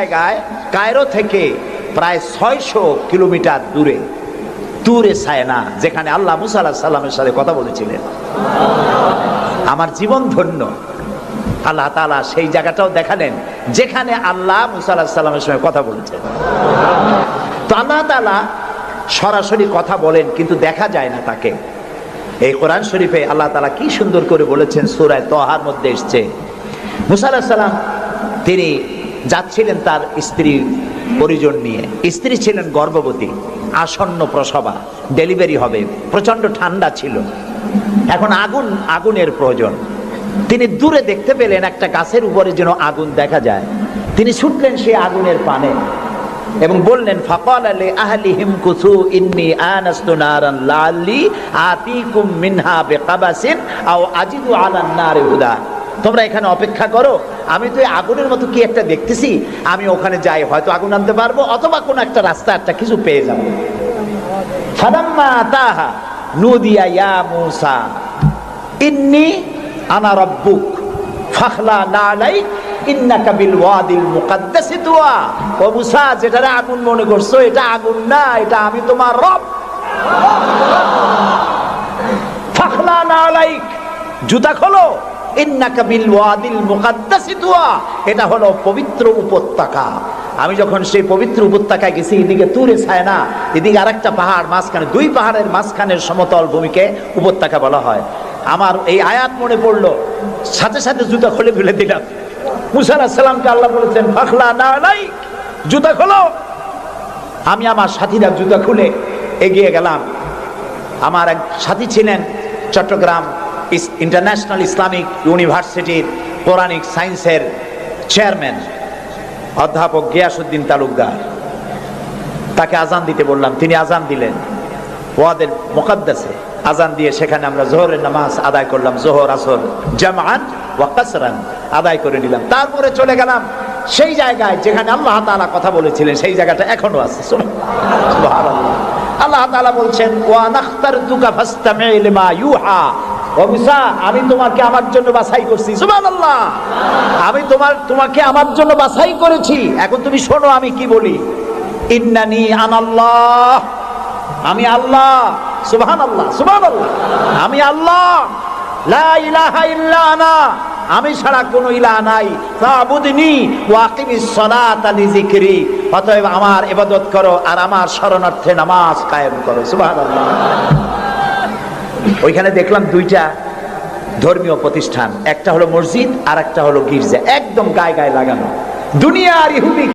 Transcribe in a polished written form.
জায়গায় কায়রো থেকে প্রায় 600 কিলোমিটার দূরে তুরে সায়না, যেখানে আল্লাহ মুসা আলাইহিস সালামের সাথে কথা বলেছিলেন। আমার জীবন ধন্য। আল্লাহ তাআলা সেই জায়গাটাও দেখালেন যেখানে আল্লাহ মুসা আলাইহিস সালামের সঙ্গে কথা বলেছেন। তো আল্লাহ তাআলা সরাসরি কথা বলেন, কিন্তু দেখা যায় না তাকে। এই কোরআন শরীফে আল্লাহ তাআলা কি সুন্দর করে বলেছেন, সূরা তাহার মধ্যে এসেছে, মুসা আলাইহিস সালাম তিনি যাচ্ছিলেন তার স্ত্রী পরিজন নিয়ে। স্ত্রী ছিলেন গর্ভবতী, আসন্ন প্রসবা, ডেলিভারি হবে, প্রচন্ড ঠান্ডা ছিল, এখন আগুনের প্রয়োজন। তিনি দূরে দেখতে পেলেন একটা গাছের উপরে যেন আগুন দেখা যায়। তিনি ছুটলেন সেই আগুনের পানে এবং বললেন, ফাকালা লি আহলিহিম কুসু ইন্নী আনাস্তু নারান লাআল্লি আতিকুম মিনহা বিকাবাসিন আও আজিদু আলান নারি হুদা। তোমরা এখানে অপেক্ষা করো, আমি তো এই আগুনের মতো কি একটা দেখতেছি, আমি ওখানে যাই, হয়তো আগুন আনতে পারবো, অথবা কোন একটা রাস্তা একটা কিছু পেয়ে যাবো। ফালাম্মা আতাহা নুদিয়া ইয়া মূসা ইন্নী আনা রাব্বুক ফাখলা'না আলাইক ইন্নাকা বিল ওয়াদিল মুকাদ্দাসি তুয়া। ও মূসা, যেটারে আগুন মনে করছো, এটা আগুন না, এটা আমি তোমার রব। ফাখলা'না আলাইক, জুতা খোলো, ইন্নাকা বিল ওয়াদিল মুকাদ্দাসি তুয়া, এটা হলো পবিত্র উপত্যকা। আমি যখন সেই পবিত্র উপত্যকায় গেছি, এদিকে তুরে সায়না, এদিকে আরেকটা পাহাড়, মাঝখানে দুই পাহাড়ের মাঝখানের সমতল ভূমিকে উপত্যকা বলা হয়। আমার এই আয়াত মনে পড়লো, সাথে সাথে জুতা খুলে ফেলে দিলাম। মুসা আলাইহিস সালামকে আল্লাহ বলেছেন, ফাখলা'না আলাইক, জুতা খোলো। আমি আমার সাথীরা জুতা খুলে এগিয়ে গেলাম। আমার এক সাথী ছিলেন চট্টগ্রাম ইন্টারন্যাশনাল ইসলামিক ইউনিভার্সিটির কোরআনিক সায়েন্সের চেয়ারম্যান অধ্যাপক গিয়াসউদ্দিন তালুকদার। তাকে আজান দিতে বললাম, তিনি আজান দিলেন ওয়াদের মুকাদ্দাসে। আজান দিয়ে সেখানে আমরা জোহরের নামাজ আদায় করলাম, জোহর আসর জামআন ওয়া কাসরান আদায় করে নিলাম। তারপরে চলে গেলাম সেই জায়গায় যেখানে আল্লাহ তাআলা কথা বলেছিলেন, সেই জায়গাটা এখনো আছে। সুবহানাল্লাহ। আল্লাহ তাআলা বলছেন, ওয়া নাখতারতুকা ফাসতামি' লিমা ইউহা। ও মুসা, আমি তোমাকে আমার জন্য বাছাই করছি। সুবহানাল্লাহ। আমি তোমাকে আমার জন্য বাছাই করেছি, এখন তুমি শোনো আমি কি বলি। ইন্নানি আনাল্লাহ, আমি আল্লাহ। সুবহানাল্লাহ, সুবহানাল্লাহ। আমি আল্লাহ, লা ইলাহা ইল্লা আনা, আমি ছাড়া কোনো ইলাহ নাই। ফাবুদনি ওয়া আকিমিস সালাতা লিযিকরি, অতএব আমার ইবাদত করো আর আমার শরণার্থে নামাজ কায়েম করো। সুবহানাল্লাহ। ওইখানে দেখলাম দুইটা ধর্মীয় প্রতিষ্ঠান, একটা হলো মসজিদ আর একটা হলো গির্জা, একদম গায়ে গায়ে লাগানো। দুনিয়া আর ইহুদি